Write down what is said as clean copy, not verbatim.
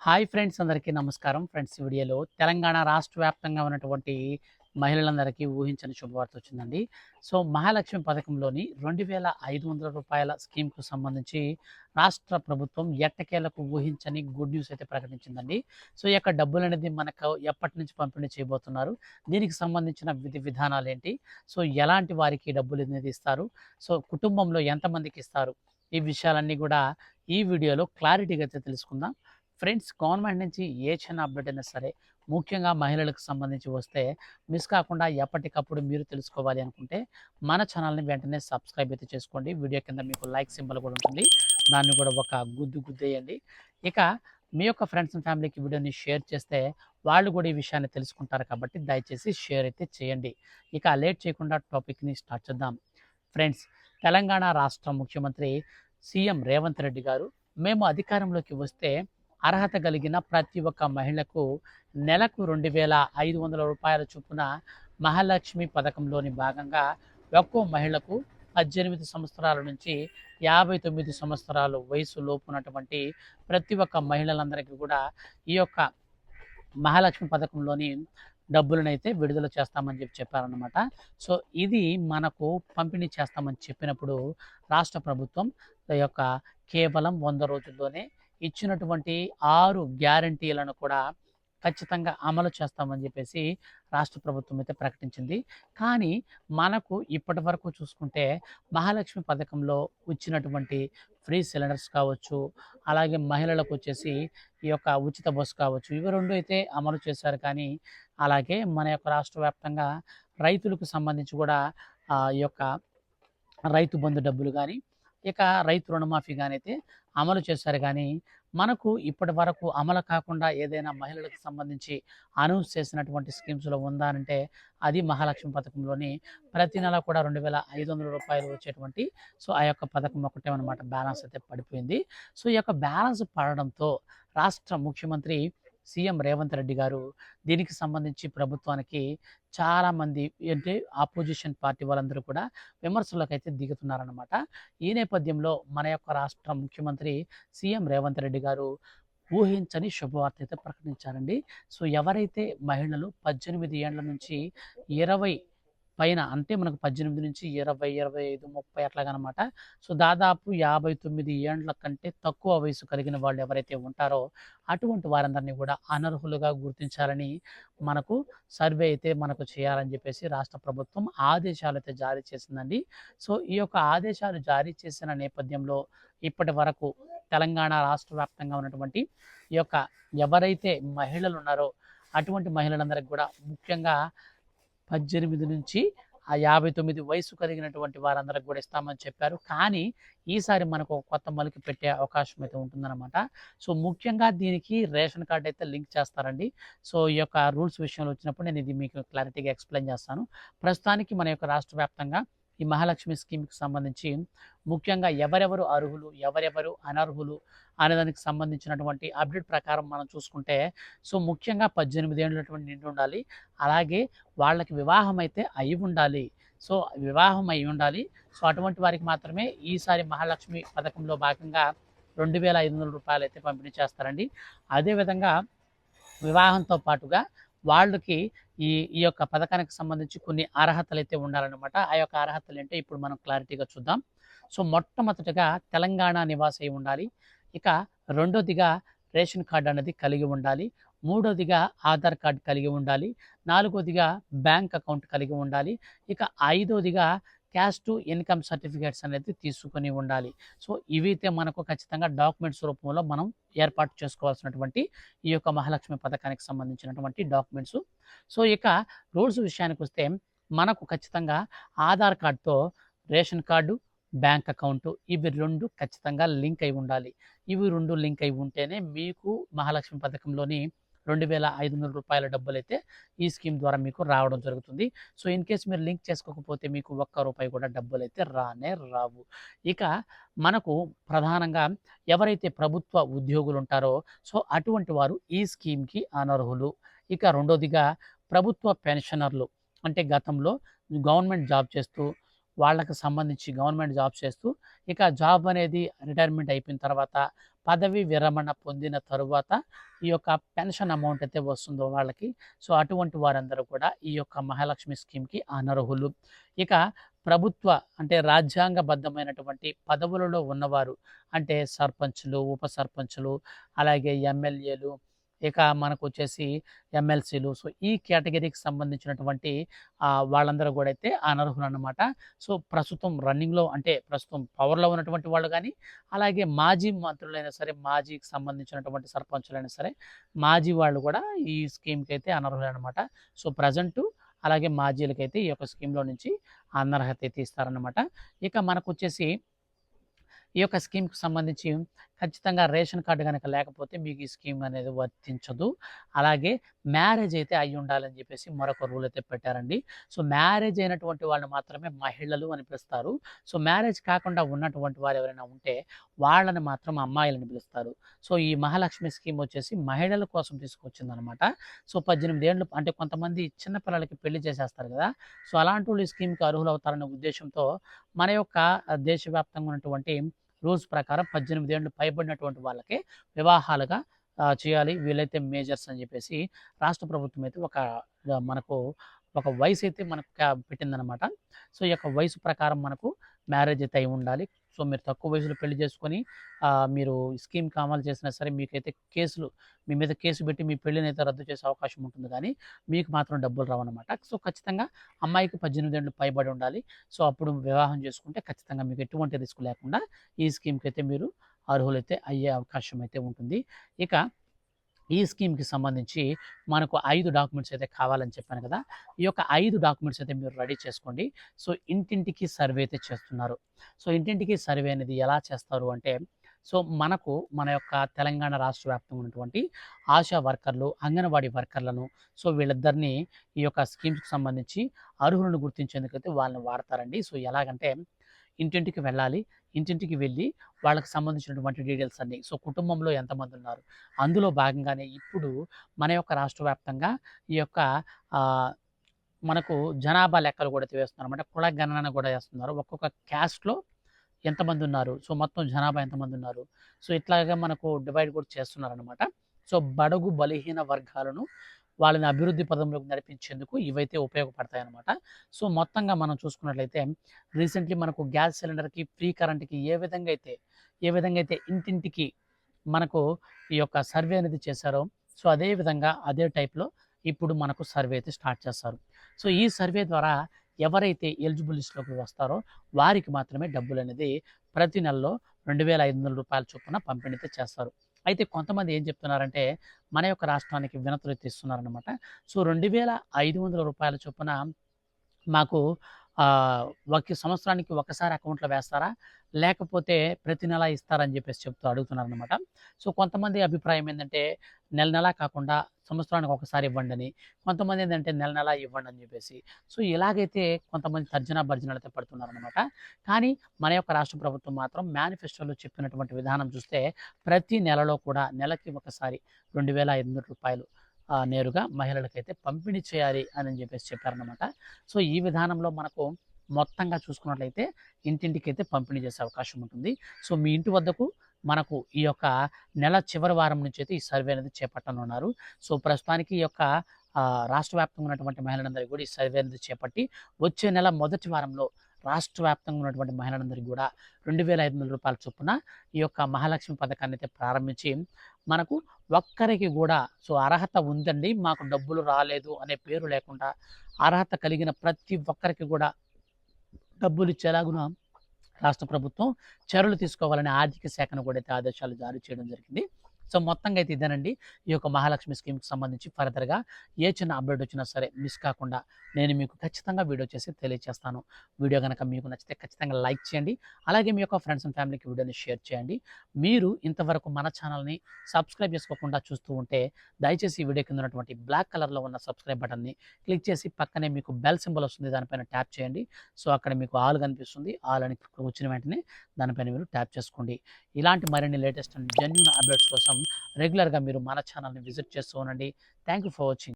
Hi friends, అందరికీ నమస్కారం. Friends, ఈ వీడియోలో తెలంగాణ రాష్ట్ర వ్యాప్తంగా ఉన్నటువంటి మహిళలందరికీ ఊహించని శుభవార్త వచ్చిందండి. సో, మహాలక్ష్మి పథకంలోని రూ. 2,500 స్కీమ్‌కు సంబంధించి రాష్ట్ర ప్రభుత్వం ఎట్టకేలకు ఊహించని గుడ్ న్యూస్ అయితే ప్రకటించిందండి. సో, ఈ యొక్క డబ్బులనేది మనకు ఎప్పటి నుంచి పంపిణీ చేయబోతున్నారు? దీనికి సంబంధించిన విధి విధానాలేంటి? సో, ఎలాంటి వారికి డబ్బులనేది ఇస్తారు? సో, కుటుంబంలో ఎంతమందికి ఇస్తారు? ఈ విషయాలన్నీ కూడా ఈ వీడియోలో క్లారిటీగా అయితే తెలుసుకుందాం. ఫ్రెండ్స్, గవర్నమెంట్ నుంచి ఏ చిన్న అప్డేట్ అయినా సరే, ముఖ్యంగా మహిళలకు సంబంధించి వస్తే మిస్ కాకుండా ఎప్పటికప్పుడు మీరు తెలుసుకోవాలి అనుకుంటే మన ఛానల్ని వెంటనే సబ్స్క్రైబ్ అయితే చేసుకోండి. వీడియో కింద మీకు లైక్ సింబల్ కూడా ఉంటుంది, దాన్ని కూడా ఒక గుద్దేయండి. ఇక మీ యొక్క ఫ్రెండ్స్ అండ్ ఫ్యామిలీకి వీడియోని షేర్ చేస్తే వాళ్ళు కూడా ఈ విషయాన్ని తెలుసుకుంటారు, కాబట్టి దయచేసి షేర్ అయితే చేయండి. ఇక లేట్ చేయకుండా టాపిక్ని స్టార్ట్ చేద్దాం. ఫ్రెండ్స్, తెలంగాణ రాష్ట్ర ముఖ్యమంత్రి సీఎం రేవంత్ రెడ్డి గారు మేము అధికారంలోకి వస్తే అర్హత కలిగిన ప్రతి ఒక్క మహిళకు నెలకు రూ. 2,500 చొప్పున మహాలక్ష్మి పథకంలోని భాగంగా ఒక్కో మహిళకు 18 సంవత్సరాల నుంచి 59 సంవత్సరాల వయసు లోపున్నటువంటి ప్రతి ఒక్క మహిళలందరికీ కూడా ఈ యొక్క మహాలక్ష్మి పథకంలోని డబ్బులనైతే విడుదల చేస్తామని చెప్పారనమాట. సో, ఇది మనకు పంపిణీ చేస్తామని చెప్పినప్పుడు రాష్ట్ర ప్రభుత్వం ఈ యొక్క కేవలం 100 రోజుల్లోనే ఇచ్చినటువంటి 6 గ్యారంటీలను కూడా ఖచ్చితంగా అమలు చేస్తామని చెప్పేసి రాష్ట్ర ప్రభుత్వం అయితే ప్రకటించింది. కానీ మనకు ఇప్పటి వరకు చూసుకుంటే మహాలక్ష్మి పథకంలో ఇచ్చినటువంటి ఫ్రీ సిలిండర్స్ కావచ్చు, అలాగే మహిళలకు వచ్చేసి ఈ యొక్క ఉచిత బస్సు కావచ్చు, ఇవి 2 అయితే అమలు చేశారు. కానీ అలాగే మన యొక్క రాష్ట్ర వ్యాప్తంగా రైతులకు సంబంధించి కూడా ఈ యొక్క రైతు బంధు డబ్బులు కానీ, ఇక రైతు రుణమాఫీ కానీ అయితే అమలు చేశారు. కానీ మనకు ఇప్పటి వరకు అమలు కాకుండా ఏదైనా మహిళలకు సంబంధించి అనౌన్స్ చేసినటువంటి స్కీమ్స్లో ఉందా అంటే అది మహాలక్ష్మి పథకంలోని ప్రతి నెల కూడా రూ. 2,500 వచ్చేటువంటి సో ఆ యొక్క పథకం ఒకటే అనమాట బ్యాలెన్స్ అయితే పడిపోయింది. సో ఈ యొక్క బ్యాలెన్స్ పడడంతో రాష్ట్ర ముఖ్యమంత్రి సీఎం రేవంత్ రెడ్డి గారు దీనికి సంబంధించి ప్రభుత్వానికి చాలామంది అంటే ఆపోజిషన్ పార్టీ వాళ్ళందరూ కూడా విమర్శలకు అయితే దిగుతున్నారనమాట. ఈ నేపథ్యంలో మన యొక్క రాష్ట్ర ముఖ్యమంత్రి సీఎం రేవంత్ రెడ్డి గారు ఊహించని శుభవార్త అయితే ప్రకటించారండి. సో, ఎవరైతే మహిళలు 18 ఏండ్ల నుంచి 20 పైన అంటే మనకు 18 నుంచి 20, 25, 30 అట్లాగనమాట. సో, దాదాపు 59 ఏండ్ల కంటే తక్కువ వయసు కలిగిన వాళ్ళు ఎవరైతే ఉంటారో అటువంటి వారందరినీ కూడా అనర్హులుగా గుర్తించాలని మనకు సర్వే అయితే మనకు చేయాలని చెప్పేసి రాష్ట్ర ప్రభుత్వం ఆదేశాలు అయితే జారీ చేసిందండి. సో, ఈ యొక్క ఆదేశాలు జారీ చేసిన నేపథ్యంలో ఇప్పటి వరకు తెలంగాణ రాష్ట్ర వ్యాప్తంగా ఉన్నటువంటి ఈ యొక్క ఎవరైతే మహిళలు ఉన్నారో అటువంటి మహిళలందరికీ కూడా ముఖ్యంగా 18 నుంచి 59 వయసు కలిగినటువంటి వారందరికి కూడా ఇస్తామని చెప్పారు. కానీ ఈసారి మనకు ఒక కొత్త మలుపు పెట్టే అవకాశం అయితే ఉంటుందన్నమాట. సో, ముఖ్యంగా దీనికి రేషన్ కార్డ్ అయితే లింక్ చేస్తారండి. సో, ఈ యొక్క రూల్స్ విషయంలో వచ్చినప్పుడు నేను ఇది మీకు క్లారిటీగా ఎక్స్ప్లెయిన్ చేస్తాను. ప్రస్తుతానికి మన యొక్క రాష్ట్ర వ్యాప్తంగా ఈ మహాలక్ష్మి స్కీమ్కి సంబంధించి ముఖ్యంగా ఎవరెవరు అర్హులు, ఎవరెవరు అనర్హులు అనేదానికి సంబంధించినటువంటి అప్డేట్ ప్రకారం మనం చూసుకుంటే, సో, ముఖ్యంగా 18 ఏళ్ళటువంటి నిండి ఉండాలి. అలాగే వాళ్ళకి వివాహం అయితే అయి ఉండాలి. సో, వివాహం అయి ఉండాలి. సో, అటువంటి వారికి మాత్రమే ఈసారి మహాలక్ష్మి పథకంలో భాగంగా రూ. 2,500 అయితే పంపిణీ చేస్తారండి. అదేవిధంగా వివాహంతో పాటుగా వాళ్ళకి ఈ ఈ యొక్క పథకానికి సంబంధించి కొన్ని అర్హతలు అయితే ఉండాలన్నమాట. ఆ యొక్క అర్హతలు ఏంటో ఇప్పుడు మనం క్లారిటీగా చూద్దాం. సో, మొట్టమొదటిగా తెలంగాణ నివాసి అయి ఉండాలి. ఇక రెండోదిగా రేషన్ కార్డ్ అనేది కలిగి ఉండాలి. మూడోదిగా ఆధార్ కార్డ్ కలిగి ఉండాలి. నాలుగోదిగా బ్యాంక్ అకౌంట్ కలిగి ఉండాలి. ఇక ఐదోదిగా క్యాష్ టు ఇన్కమ్ సర్టిఫికేట్స్ అనేది తీసుకొని ఉండాలి. సో, ఇవైతే మనకు ఖచ్చితంగా డాక్యుమెంట్స్ రూపంలో మనం ఏర్పాటు చేసుకోవాల్సినటువంటి ఈ యొక్క మహాలక్ష్మి పథకానికి సంబంధించినటువంటి డాక్యుమెంట్స్. సో, ఇక రూల్స్ విషయానికి వస్తే మనకు ఖచ్చితంగా ఆధార్ కార్డ్తో రేషన్ కార్డు, బ్యాంక్ అకౌంట్ ఇవి 2 ఖచ్చితంగా లింక్ అయి ఉండాలి. ఇవి 2 లింక్ అయి ఉంటేనే మీకు మహాలక్ష్మి పథకంలోని రూ. 2,500 డబ్బులైతే ఈ స్కీమ్ ద్వారా మీకు రావడం జరుగుతుంది. సో, ఇన్ కేస్ మీరు లింక్ చేసుకోకపోతే మీకు ఒక్క రూపాయి కూడా డబ్బులైతే రానే రావు. ఇక మనకు ప్రధానంగా ఎవరైతే ప్రభుత్వ ఉద్యోగులు ఉంటారో సో అటువంటి వారు ఈ స్కీమ్‌కి అనర్హులు. ఇక రెండోదిగా ప్రభుత్వ పెన్షనర్లు అంటే గతంలో గవర్నమెంట్ జాబ్ చేస్తూ వాళ్ళకి సంబంధించి గవర్నమెంట్ జాబ్ చేస్తూ ఇక జాబ్ అనేది రిటైర్మెంట్ అయిపోయిన తర్వాత పదవి విరమణ పొందిన తరువాత ఈ యొక్క పెన్షన్ అమౌంట్ అయితే వస్తుందో వాళ్ళకి, సో అటువంటి వారందరూ కూడా ఈ యొక్క మహాలక్ష్మి స్కీమ్కి అనర్హులు. ఇక ప్రభుత్వ అంటే రాజ్యాంగబద్ధమైనటువంటి పదవులలో ఉన్నవారు అంటే సర్పంచులు, ఉప సర్పంచులు, అలాగే ఎమ్మెల్యేలు, ఇక మనకొచ్చేసి ఎమ్మెల్సీలు, సో ఈ కేటగిరీకి సంబంధించినటువంటి వాళ్ళందరూ కూడా అయితే అనర్హులు అన్నమాట. సో ప్రస్తుతం రన్నింగ్లో అంటే ప్రస్తుతం పవర్లో ఉన్నటువంటి వాళ్ళు కానీ, అలాగే మాజీ మంత్రులైనా సరే, మాజీకి సంబంధించినటువంటి సర్పంచులైనా సరే, మాజీ వాళ్ళు కూడా ఈ స్కీమ్కి అయితే అనర్హులు అనమాట. సో ప్రజెంటు అలాగే మాజీలకైతే ఈ యొక్క స్కీమ్లో నుంచి అనర్హత అయితే ఇస్తారన్నమాట. ఇక మనకొచ్చేసి ఈ యొక్క స్కీమ్కి సంబంధించి ఖచ్చితంగా రేషన్ కార్డు కనుక లేకపోతే మీకు ఈ స్కీమ్ అనేది వర్తించదు. అలాగే మ్యారేజ్ అయితే అయ్యి ఉండాలని చెప్పేసి మరొక రూల్ అయితే పెట్టారండి. సో మ్యారేజ్ అయినటువంటి వాళ్ళని మాత్రమే మహిళలు అని పిలుస్తారు. సో మ్యారేజ్ కాకుండా ఉన్నటువంటి వారు ఎవరైనా ఉంటే వాళ్ళని మాత్రం అమ్మాయిలని పిలుస్తారు. సో ఈ మహాలక్ష్మి స్కీమ్ వచ్చేసి మహిళల కోసం తీసుకొచ్చిందనమాట. సో 18 ఏళ్ళు అంటే కొంతమంది చిన్నపిల్లలకి పెళ్లి చేసేస్తారు కదా, సో అలాంటి వాళ్ళు ఈ స్కీమ్కి అర్హులు అవుతారనే ఉద్దేశంతో మన యొక్క దేశవ్యాప్తంగా ఉన్నటువంటి రూల్స్ ప్రకారం 18 ఏళ్ళు పైబడినటువంటి వాళ్ళకే వివాహాలుగా చేయాలి. వీళ్ళైతే మేజర్స్ అని చెప్పేసి రాష్ట్ర ప్రభుత్వం అయితే మనకు ఒక వయసు అయితే మనకు పెట్టిందనమాట. సో ఈ యొక్క వయసు ప్రకారం మనకు మ్యారేజ్ అయితే అయి ఉండాలి. సో మీరు తక్కువ వయసులో పెళ్లి చేసుకొని మీరు స్కీమ్కి అమలు చేసినా సరే మీకైతే మీ మీద కేసు పెట్టి మీ పెళ్ళిని అయితే రద్దు చేసే అవకాశం ఉంటుంది, కానీ మీకు మాత్రం డబ్బులు రావన్నమాట. సో ఖచ్చితంగా అమ్మాయికి 18 ఏళ్ళు పైబడి ఉండాలి. సో అప్పుడు వివాహం చేసుకుంటే ఖచ్చితంగా మీకు ఎటువంటి రిస్క్ లేకుండా ఈ స్కీమ్కి అయితే మీరు అర్హులైతే అయ్యే అవకాశం అయితే ఉంటుంది. ఇక ఈ స్కీమ్కి సంబంధించి మనకు 5 డాక్యుమెంట్స్ అయితే కావాలని చెప్పాను కదా, ఈ యొక్క 5 డాక్యుమెంట్స్ అయితే మీరు రెడీ చేసుకోండి. సో ఇంటింటికి సర్వే అయితే చేస్తున్నారు. సో ఇంటింటికి సర్వే అనేది ఎలా చేస్తారు అంటే, సో మనకు మన యొక్క తెలంగాణ రాష్ట్ర వ్యాప్తంగా ఉన్నటువంటి ఆశా వర్కర్లు, అంగన్వాడీ వర్కర్లను, సో వీళ్ళిద్దరిని ఈ యొక్క స్కీమ్స్కి సంబంధించి అర్హులను గుర్తించేందుకైతే వాళ్ళని వాడతారండి. సో ఎలాగంటే ఇంటింటికి వెళ్ళాలి. ఇంటింటికి వెళ్ళి వాళ్ళకి సంబంధించినటువంటి డీటెయిల్స్ అన్నీ, సో కుటుంబంలో ఎంతమంది ఉన్నారు, అందులో భాగంగానే ఇప్పుడు మన యొక్క రాష్ట్ర వ్యాప్తంగా ఈ యొక్క మనకు జనాభా లెక్కలు కూడా వేస్తున్నారన్నమాట. కుల గణన కూడా చేస్తున్నారు. ఒక్కొక్క క్యాస్ట్‌లో ఎంతమంది ఉన్నారు, సో మొత్తం జనాభా ఎంతమంది ఉన్నారు, సో ఇట్లాగా మనకు డివైడ్ కూడా చేస్తున్నారనమాట. సో బడుగు బలహీన వర్గాలను వాళ్ళని అభివృద్ధి పదంలోకి నడిపించేందుకు ఇవైతే ఉపయోగపడతాయన్నమాట. సో మొత్తంగా మనం చూసుకున్నట్లయితే రీసెంట్లీ మనకు గ్యాస్ సిలిండర్కి, ఫ్రీ కరెంట్కి ఏ విధంగా అయితే ఇంటింటికి మనకు ఈ యొక్క సర్వే అనేది చేశారో, సో అదే విధంగా అదే టైప్లో ఇప్పుడు మనకు సర్వే అయితే స్టార్ట్ చేస్తారు. సో ఈ సర్వే ద్వారా ఎవరైతే ఎలిజిబుల్ లిస్ట్లోకి వస్తారో వారికి మాత్రమే డబ్బులు అనేది ప్రతి నెలలో రూ. 2,500 చొప్పున పంపిణీ చేస్తారు. అయితే కొంతమంది ఏం చెప్తున్నారంటే మన యొక్క రాష్ట్రానికి వినతులు ఇస్తున్నారనమాట. సో రూ. 2,500 చొప్పున మాకు సంవత్సరానికి ఒకసారి అకౌంట్లో వేస్తారా, లేకపోతే ప్రతి నెల ఇస్తారని చెప్పేసి అడుగుతున్నారనమాట. సో కొంతమంది అభిప్రాయం ఏంటంటే నెల కాకుండా సంవత్సరానికి ఒకసారి ఇవ్వండి అని, కొంతమంది ఏంటంటే నెల ఇవ్వండి అని చెప్పేసి. సో ఇలాగైతే కొంతమంది తర్జనా భర్జనలు అయితే పడుతున్నారనమాట. కానీ మన యొక్క రాష్ట్ర ప్రభుత్వం మాత్రం మేనిఫెస్టోలో చెప్పినటువంటి విధానం చూస్తే ప్రతి నెలలో కూడా నెలకి ఒకసారి రూ. 2,500 నేరుగా మహిళలకైతే పంపిణీ చేయాలి అని చెప్పేసి చెప్పారనమాట. సో ఈ విధానంలో మనకు మొత్తంగా చూసుకున్నట్లయితే ఇంటింటికైతే పంపిణీ చేసే అవకాశం ఉంటుంది. సో మీ ఇంటి వద్దకు మనకు ఈ యొక్క నెల చివరి వారం నుంచి అయితే ఈ సర్వే అనేది చేపట్టనున్నారు. సో ప్రస్తుతానికి ఈ యొక్క రాష్ట్ర వ్యాప్తంగా ఉన్నటువంటి మహిళలందరికీ కూడా ఈ సర్వే అనేది చేపట్టి వచ్చే నెల మొదటి వారంలో రాష్ట్ర వ్యాప్తంగా ఉన్నటువంటి మహిళలందరికీ కూడా రూ. 2,500 చొప్పున ఈ యొక్క మహాలక్ష్మి పథకాన్ని అయితే ప్రారంభించి మనకు ఒక్కరికి కూడా సో అర్హత ఉందండి, మాకు డబ్బులు రాలేదు అనే పేరు లేకుండా అర్హత కలిగిన ప్రతి ఒక్కరికి కూడా డబ్బులు ఇచ్చేలాగున రాష్ట్ర ప్రభుత్వం చర్యలు తీసుకోవాలని ఆర్థిక శాఖను కూడా అయితే ఆదేశాలు జారీ చేయడం జరిగింది. సో మొత్తంగా అయితే ఇదేనండి ఈ యొక్క మహాలక్ష్మి స్కీమ్కి సంబంధించి ఫర్దర్గా ఏ చిన్న అప్డేట్ వచ్చినా సరే మిస్ కాకుండా నేను మీకు ఖచ్చితంగా వీడియో చేసి తెలియజేస్తాను. వీడియో కనుక మీకు నచ్చితే ఖచ్చితంగా లైక్ చేయండి. అలాగే మీ యొక్క ఫ్రెండ్స్ అండ్ ఫ్యామిలీకి వీడియోని షేర్ చేయండి. మీరు ఇంతవరకు మన ఛానల్ని సబ్స్క్రైబ్ చేసుకోకుండా చూస్తూ ఉంటే దయచేసి ఈ వీడియో కింద ఉన్నటువంటి బ్లాక్ కలర్లో ఉన్న సబ్స్క్రైబ్ బటన్ని క్లిక్ చేసి పక్కనే మీకు బెల్ సింబల్ వస్తుంది, దానిపైన ట్యాప్ చేయండి. సో అక్కడ మీకు ఆల్ కనిపిస్తుంది, ఆల్ అని వచ్చిన వెంటనే దానిపైన మీరు ట్యాప్ చేసుకోండి. ఇలాంటి మరిన్ని లేటెస్ట్ అండ్ జెన్యూన్ అప్డేట్స్ కోసం రెగ్యులర్గా మీరు మన ఛానల్ని విజిట్ చేస్తూ ఉండండి. Thank you for watching.